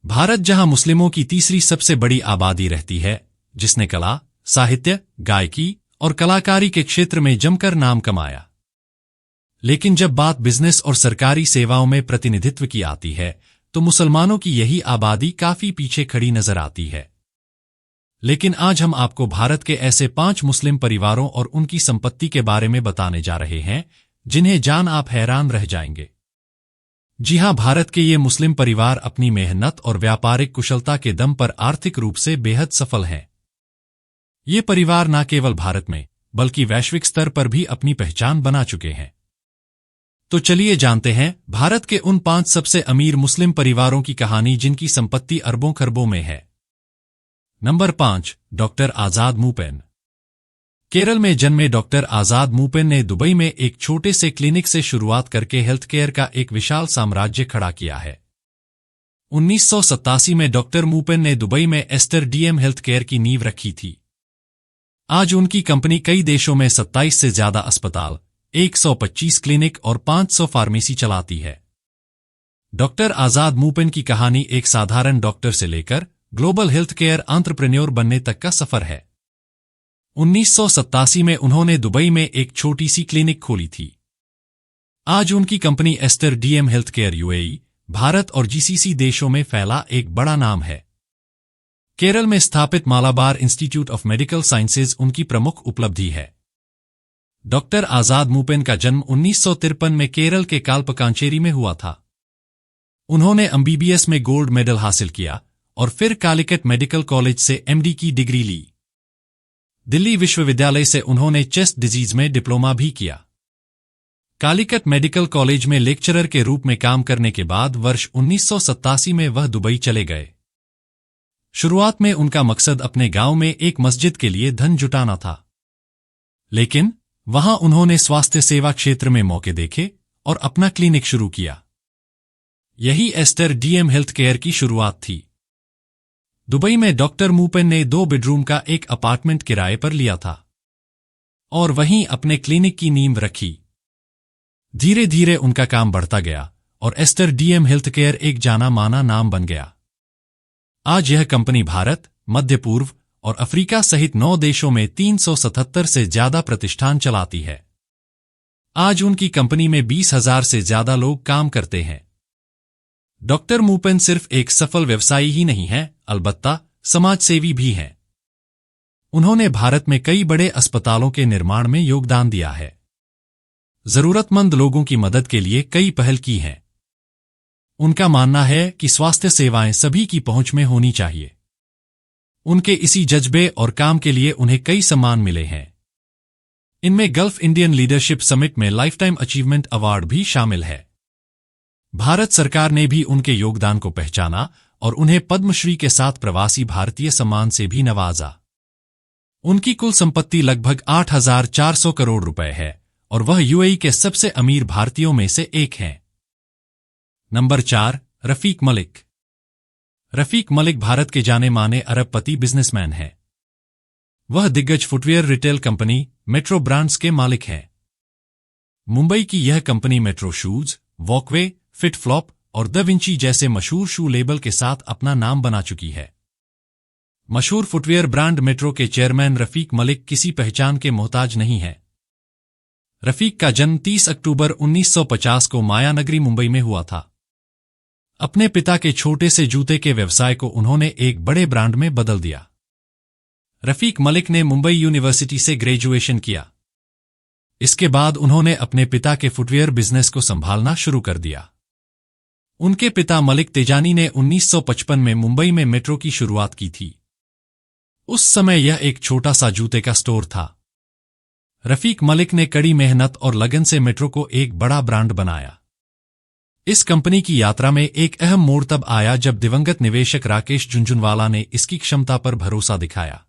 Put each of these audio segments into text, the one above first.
भारत जहां मुस्लिमों की तीसरी सबसे बड़ी आबादी रहती है, जिसने कला, साहित्य, गायकी और कलाकारी के क्षेत्र में जमकर नाम कमाया। लेकिन जब बात बिजनेस और सरकारी सेवाओं में प्रतिनिधित्व की आती है, तो मुसलमानों की यही आबादी काफी पीछे खड़ी नजर आती है। लेकिन आज हम आपको भारत के ऐसे 5 मुस्लिम परिवारों और उनकी संपत्ति के बारे में बताने जा रहे हैं, जिन्हें जान आप हैरान रह जाएंगे। जी हां, भारत के ये मुस्लिम परिवार अपनी मेहनत और व्यापारिक कुशलता के दम पर आर्थिक रूप से बेहद सफल हैं। ये परिवार न केवल भारत में, बल्कि वैश्विक स्तर पर भी अपनी पहचान बना चुके हैं। तो चलिए जानते हैं भारत के उन 5 सबसे अमीर मुस्लिम परिवारों की कहानी, जिनकी संपत्ति अरबों खरबों में है। नंबर 5, डॉक्टर आजाद मूपेन। केरल में जन्मे डॉक्टर आजाद मूपेन ने दुबई में एक छोटे से क्लिनिक से शुरुआत करके हेल्थ केयर का एक विशाल साम्राज्य खड़ा किया है। 1987 में डॉक्टर मूपेन ने दुबई में एस्टर डीएम हेल्थ केयर की नींव रखी थी। आज उनकी कंपनी कई देशों में 27 से ज्यादा अस्पताल, 125 क्लिनिक और 500 फार्मेसी चलाती है। डॉक्टर आजाद मूपेन की कहानी एक साधारण डॉक्टर से लेकर ग्लोबल हेल्थ केयर एंटरप्रेन्योर बनने तक का सफर है। 1987 में उन्होंने दुबई में एक छोटी सी क्लिनिक खोली थी। आज उनकी company Aster DM health care UAE, Bharat और जीसीसी देशों में फैला एक बड़ा नाम है। केरल में स्थापित Malabar institute of medical sciences उनकी प्रमुख उपलब्धि है। डॉक्टर आजाद मूपेन का जन्म 1953 में केरल के कालपकांचेरी में हुआ था। उन्होंने एमबीबीएस में गोल्ड मेडल हासिल किया और फिर कालिकट मेडिकल कॉलेज से एमडी की डिग्री ली। दिल्ली विश्वविद्यालय से उन्होंने चेस्ट डिजीज में डिप्लोमा भी किया। कालिकट मेडिकल कॉलेज में लेक्चरर के रूप में काम करने के बाद वर्ष 1987 में वह दुबई चले गए। शुरुआत में उनका मकसद अपने गांव में एक मस्जिद के लिए धन जुटाना था, लेकिन वहां उन्होंने स्वास्थ्य सेवा क्षेत्र में मौके देखे और अपना क्लिनिक शुरू किया। यही एस्टर डीएम हेल्थ केयर की शुरुआत थी। दुबई में डॉक्टर मूपेन ने 2 बेडरूम का एक अपार्टमेंट किराए पर लिया था और वहीं अपने क्लिनिक की नींव रखी। धीरे धीरे उनका काम बढ़ता गया और एस्टर डीएम हेल्थ केयर एक जाना माना नाम बन गया। आज यह कंपनी भारत, मध्य पूर्व और अफ्रीका सहित 9 देशों में 377 से ज्यादा प्रतिष्ठान चलाती है। आज उनकी कंपनी में 20,000 से ज्यादा लोग काम करते हैं। डॉक्टर मूपेन सिर्फ एक सफल व्यवसायी ही नहीं है, अलबत्ता समाजसेवी भी हैं। उन्होंने भारत में कई बड़े अस्पतालों के निर्माण में योगदान दिया है। जरूरतमंद लोगों की मदद के लिए कई पहल की हैं। उनका मानना है कि स्वास्थ्य सेवाएं सभी की पहुंच में होनी चाहिए। उनके इसी जज्बे और काम के लिए उन्हें कई सम्मान मिले हैं। इनमें गल्फ इंडियन लीडरशिप समिट में लाइफटाइम अचीवमेंट अवार्ड भी शामिल है। भारत सरकार ने भी उनके योगदान को पहचाना और उन्हें पद्मश्री के साथ प्रवासी भारतीय सम्मान से भी नवाजा। उनकी कुल संपत्ति लगभग 8,400 करोड़ रुपए है और वह यूएई के सबसे अमीर भारतीयों में से एक हैं। नंबर 4, रफीक मलिक। रफीक मलिक भारत के जाने माने अरबपति बिजनेसमैन हैं। वह दिग्गज footwear retail company metro brands के मालिक हैं। मुंबई की यह company metro shoes, walkway, fit flop और द विंची जैसे मशहूर शू लेबल के साथ अपना नाम बना चुकी है। मशहूर फुटवियर ब्रांड मेट्रो के चेयरमैन रफीक मलिक किसी पहचान के मोहताज नहीं है। रफीक का जन्म 30 अक्टूबर 1950 को मायानगरी मुंबई में हुआ था। अपने पिता के छोटे से जूते के व्यवसाय को उन्होंने एक बड़े ब्रांड में बदल दिया। रफीक मलिक ने मुंबई यूनिवर्सिटी से ग्रेजुएशन किया। इसके बाद उन्होंने अपने पिता के फुटवियर बिजनेस को संभालना शुरू कर दिया। उनके पिता मलिक तेजानी ने 1955 में मुंबई में मेट्रो की शुरुआत की थी। उस समय यह एक छोटा सा जूते का स्टोर था। रफीक मलिक ने कड़ी मेहनत और लगन से मेट्रो को एक बड़ा ब्रांड बनाया। इस कंपनी की यात्रा में एक अहम मोड़ तब आया जब दिवंगत निवेशक राकेश झुनझुनवाला ने इसकी क्षमता पर भरोसा दिखाया।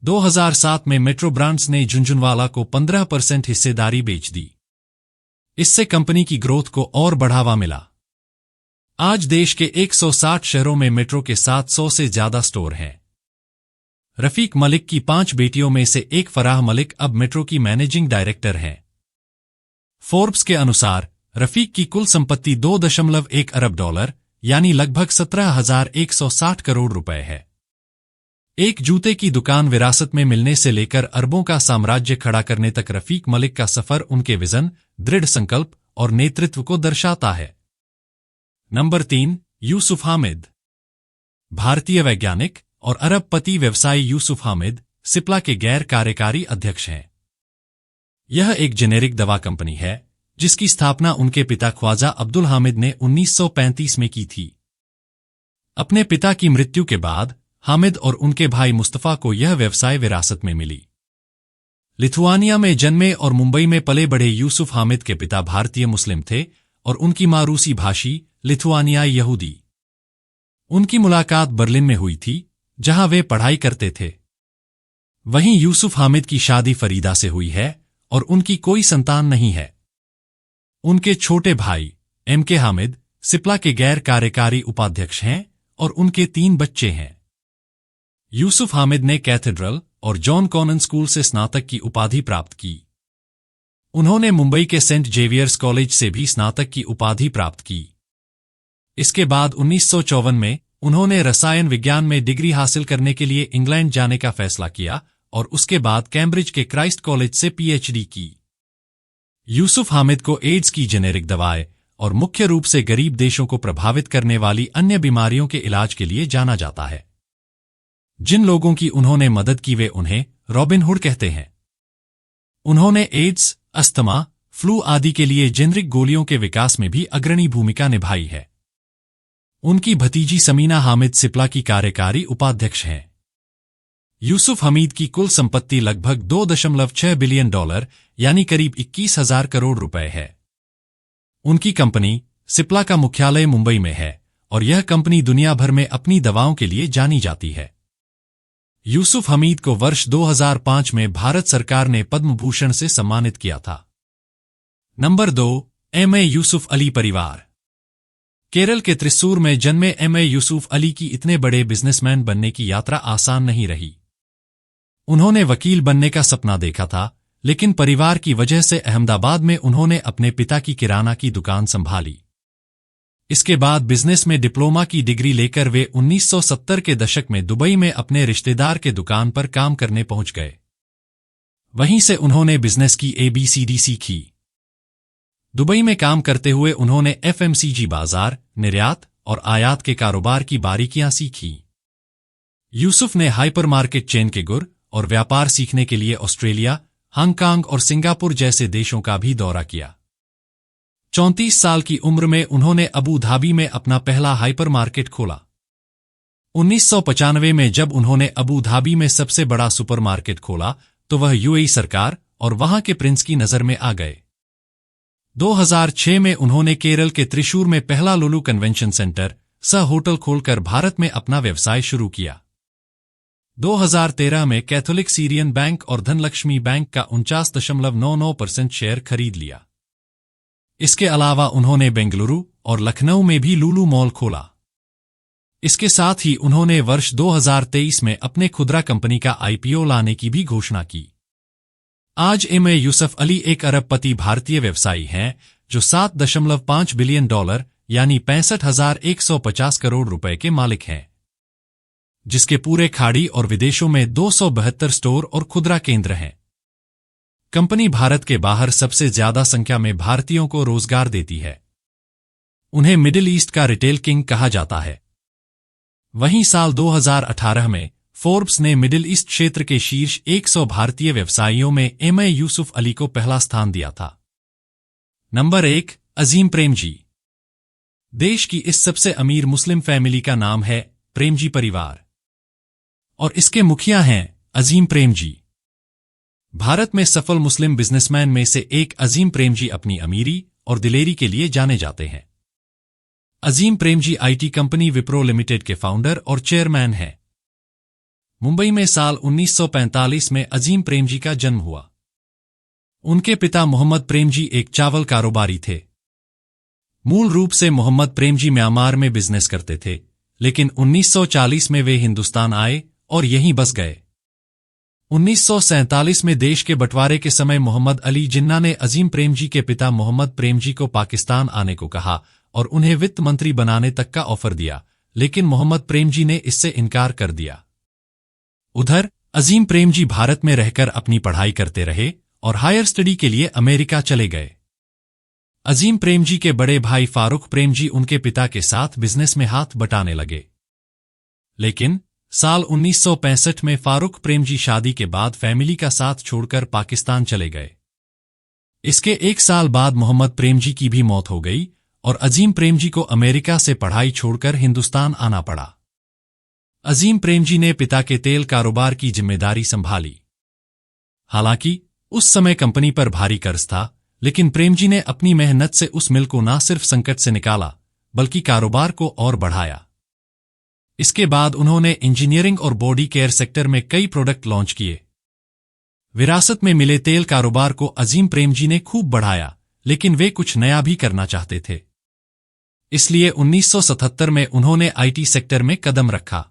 2007 में मेट्रो ब्रांड्स ने झुनझुनवाला को 15% हिस्सेदारी बेच दी। इससे कंपनी की ग्रोथ को और बढ़ावा मिला। आज देश के 160 शहरों में मेट्रो के 700 से ज्यादा स्टोर हैं। रफीक मलिक की 5 बेटियों में से एक फराह मलिक अब मेट्रो की मैनेजिंग डायरेक्टर हैं। फोर्ब्स के अनुसार रफीक की कुल संपत्ति $2.1 अरब यानी लगभग 17,160 करोड़ रुपए है। एक जूते की दुकान विरासत में मिलने से लेकर अरबों का साम्राज्य खड़ा करने तक रफीक मलिक का सफर उनके विजन, दृढ़ संकल्प और नेतृत्व को दर्शाता है। नंबर 3, यूसुफ हामिद। भारतीय वैज्ञानिक और अरबपति व्यवसायी यूसुफ हामिद सिप्ला के गैर कार्यकारी अध्यक्ष हैं। यह एक जेनेरिक दवा कंपनी है जिसकी स्थापना उनके पिता ख्वाजा अब्दुल हामिद ने 1935 में की थी। अपने पिता की मृत्यु के बाद हामिद और उनके भाई मुस्तफा को यह व्यवसाय विरासत में मिली। लिथुआनिया में जन्मे और मुंबई में पले बढ़े यूसुफ हामिद के पिता भारतीय मुस्लिम थे और उनकी मां रूसी भाषी लिथुआनियाई यहूदी। उनकी मुलाकात बर्लिन में हुई थी जहां वे पढ़ाई करते थे। वहीं यूसुफ हामिद की शादी फरीदा से हुई है और उनकी कोई संतान नहीं है। उनके छोटे भाई एम.के. हामिद सिप्ला के गैर कार्यकारी उपाध्यक्ष हैं और उनके 3 बच्चे हैं। यूसुफ हामिद ने कैथेड्रल और जॉन कॉनन स्कूल से स्नातक की उपाधि प्राप्त की। उन्होंने मुंबई के सेंट जेवियर्स कॉलेज से भी स्नातक की उपाधि प्राप्त की। इसके बाद 1954 में उन्होंने रसायन विज्ञान में डिग्री हासिल करने के लिए इंग्लैंड जाने का फैसला किया और उसके बाद कैम्ब्रिज के क्राइस्ट कॉलेज से पीएचडी की। यूसुफ हामिद को एड्स की जेनेरिक दवाएं और मुख्य रूप से गरीब देशों को प्रभावित करने वाली अन्य बीमारियों के इलाज के लिए जाना जाता है। जिन लोगों की उन्होंने मदद की वे उन्हें रॉबिन हुड कहते हैं। उन्होंने एड्स, अस्थमा, फ्लू आदि के लिए जेनरिक गोलियों के विकास में भी अग्रणी भूमिका निभाई है। उनकी भतीजी समीना हामिद सिप्ला की कार्यकारी उपाध्यक्ष हैं। यूसुफ हमीद की कुल संपत्ति लगभग $2.6 बिलियन यानी करीब 21,000 करोड़ रुपए है। उनकी कंपनी सिप्ला का मुख्यालय मुंबई में है और यह कंपनी दुनिया भर में अपनी दवाओं के लिए जानी जाती है। यूसुफ हमीद को वर्ष 2005 में भारत सरकार ने पद्म भूषण से सम्मानित किया था। Number 2, MA. यूसुफ अली परिवार। केरल के त्रिस्सूर में जन्मे एम.ए. यूसुफ अली की इतने बड़े बिजनेसमैन बनने की यात्रा आसान नहीं रही। उन्होंने वकील बनने का सपना देखा था, लेकिन परिवार की वजह से अहमदाबाद में उन्होंने अपने पिता की किराना की दुकान संभाली। इसके बाद बिजनेस में डिप्लोमा की डिग्री लेकर वे 1970 के दशक में दुबई में अपने रिश्तेदार के दुकान पर काम करने पहुंच गए। वहीं से उन्होंने बिजनेस की ABCD सीखी। दुबई में काम करते हुए उन्होंने FMCG बाजार, निर्यात और आयात के कारोबार की बारीकियां सीखी। यूसुफ ने हाइपरमार्केट चेन के गुर और व्यापार सीखने के लिए ऑस्ट्रेलिया, हांगकांग और सिंगापुर जैसे देशों का भी दौरा किया। 34 साल की उम्र में उन्होंने अबू धाबी में अपना पहला हाइपरमार्केट खोला। 1995 में जब उन्होंने अबू धाबी में सबसे बड़ा सुपरमार्केट खोला तो वह UAE सरकार और वहां के प्रिंस की नजर में आ गए। 2006 में उन्होंने केरल के त्रिशूर में पहला लुलु कन्वेंशन सेंटर होटल खोलकर भारत में अपना व्यवसाय शुरू किया। 2013 में कैथोलिक सीरियन बैंक और धनलक्ष्मी बैंक का 49.99% शेयर खरीद लिया। इसके अलावा उन्होंने बेंगलुरु और लखनऊ में भी लुलु मॉल खोला। इसके साथ ही उन्होंने वर्ष 2023 में अपने खुदरा कंपनी का IPO लाने की भी घोषणा की। आज एम.ए. यूसुफ अली एक अरबपति भारतीय व्यवसायी हैं जो $7.5 बिलियन यानी 65,150 करोड़ रुपए के मालिक हैं, जिसके पूरे खाड़ी और विदेशों में 272 स्टोर और खुदरा केंद्र हैं। कंपनी भारत के बाहर सबसे ज्यादा संख्या में भारतीयों को रोजगार देती है। उन्हें मिडिल ईस्ट का रिटेल किंग कहा जाता है। वहीं साल 2018 में फोर्ब्स ने मिडिल ईस्ट क्षेत्र के शीर्ष 100 भारतीय व्यवसायियों में एम.ए. यूसुफ अली को पहला स्थान दिया था। नंबर 1, अजीम प्रेमजी। देश की इस सबसे अमीर मुस्लिम फैमिली का नाम है प्रेमजी परिवार और इसके मुखिया हैं अजीम प्रेमजी। भारत में सफल मुस्लिम बिजनेसमैन में से एक अजीम प्रेमजी अपनी अमीरी और दिलेरी के लिए जाने जाते हैं। Azim Premji IT company Wipro limited के फाउंडर और चेयरमैन हैं। मुंबई में साल 1945 में अजीम प्रेमजी का जन्म हुआ। उनके पिता मोहम्मद प्रेमजी एक चावल कारोबारी थे। मूल रूप से मोहम्मद प्रेमजी म्यांमार में बिजनेस करते थे, लेकिन 1940 में वे हिंदुस्तान आए और यहीं बस गए। 1947 में देश के बंटवारे के समय मोहम्मद अली जिन्ना ने अजीम प्रेमजी के पिता मोहम्मद प्रेमजी को पाकिस्तान आने को कहा और उन्हें वित्त मंत्री बनाने तक का ऑफर दिया, लेकिन मोहम्मद प्रेमजी ने इससे इनकार कर दिया। उधर अजीम प्रेमजी भारत में रहकर अपनी पढ़ाई करते रहे और हायर स्टडी के लिए अमेरिका चले गए। अजीम प्रेमजी के बड़े भाई फारूक प्रेमजी उनके पिता के साथ बिजनेस में हाथ बटाने लगे। लेकिन साल 1965 में फारूक प्रेमजी शादी के बाद फैमिली का साथ छोड़कर पाकिस्तान चले गए। इसके एक साल बाद मोहम्मद प्रेमजी की भी मौत हो गई और अजीम प्रेमजी को अमेरिका से पढ़ाई छोड़कर हिंदुस्तान आना पड़ा। अजीम प्रेमजी ने पिता के तेल कारोबार की जिम्मेदारी संभाली। हालांकि उस समय कंपनी पर भारी कर्ज था, लेकिन प्रेमजी ने अपनी मेहनत से उस मिल को न सिर्फ संकट से निकाला, बल्कि कारोबार को और बढ़ाया। इसके बाद उन्होंने इंजीनियरिंग और बॉडी केयर सेक्टर में कई प्रोडक्ट लॉन्च किए। विरासत में मिले तेल कारोबार को अजीम प्रेमजी ने खूब बढ़ाया, लेकिन वे कुछ नया भी करना चाहते थे। इसलिए 1977 में उन्होंने आईटी सेक्टर में कदम रखा।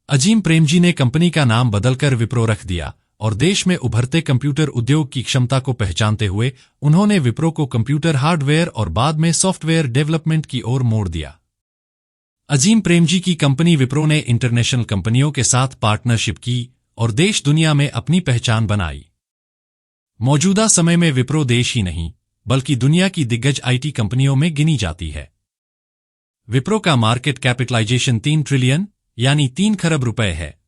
अजीम प्रेमजी ने कंपनी का नाम बदलकर विप्रो रख दिया और देश में उभरते कंप्यूटर उद्योग की क्षमता को पहचानते हुए उन्होंने विप्रो को कंप्यूटर हार्डवेयर और बाद में सॉफ्टवेयर डेवलपमेंट की ओर मोड़ दिया। अजीम प्रेमजी की कंपनी विप्रो ने इंटरनेशनल कंपनियों के साथ पार्टनरशिप की और देश दुनिया में अपनी पहचान बनाई। मौजूदा समय में विप्रो देश ही नहीं, बल्कि दुनिया की दिग्गज आईटी कंपनियों में गिनी जाती है। विप्रो का मार्केट कैपिटलाइजेशन 3 ट्रिलियन यानी 3 खरब रुपए है।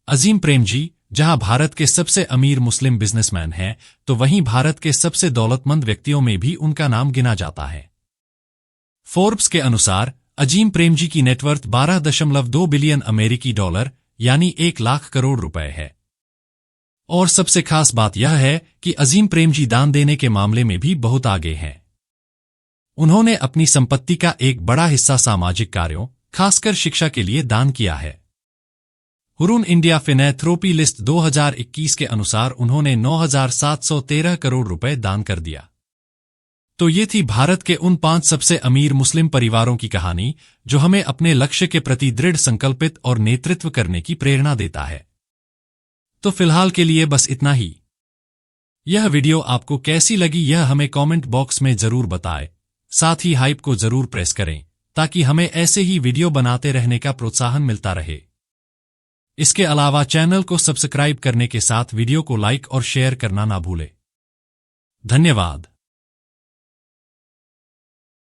अजीम प्रेमजी जहां भारत के सबसे अमीर मुस्लिम बिजनेसमैन हैं, तो वहीं भारत के सबसे दौलतमंद व्यक्तियों में भी उनका नाम गिना जाता है। फोर्ब्स के अनुसार अजीम प्रेमजी की नेटवर्थ 12.2 बिलियन अमेरिकी डॉलर यानी 1 लाख करोड़ रुपए है। और सबसे खास बात यह है कि अजीम प्रेमजी दान देने के मामले में भी बहुत आगे हैं। उन्होंने अपनी संपत्ति का एक बड़ा हिस्सा सामाजिक कार्यों, खासकर शिक्षा के लिए दान किया है। हुरून इंडिया फिलैंथ्रोपी लिस्ट 2021 के अनुसार उन्होंने 9,713 करोड़ रुपए दान कर दिया। तो ये थी भारत के उन 5 सबसे अमीर मुस्लिम परिवारों की कहानी, जो हमें अपने लक्ष्य के प्रति दृढ़ संकल्पित और नेतृत्व करने की प्रेरणा देता है। तो फिलहाल के लिए बस इतना ही। यह वीडियो आपको कैसी लगी यह हमें कमेंट बॉक्स में जरूर बताएं। साथ ही हाइप को जरूर प्रेस करें, ताकि हमें ऐसे ही वीडियो बनाते रहने का प्रोत्साहन मिलता रहे। इसके अलावा चैनल को सब्सक्राइब करने के साथ वीडियो को लाइक और शेयर करना ना भूलें। धन्यवाद।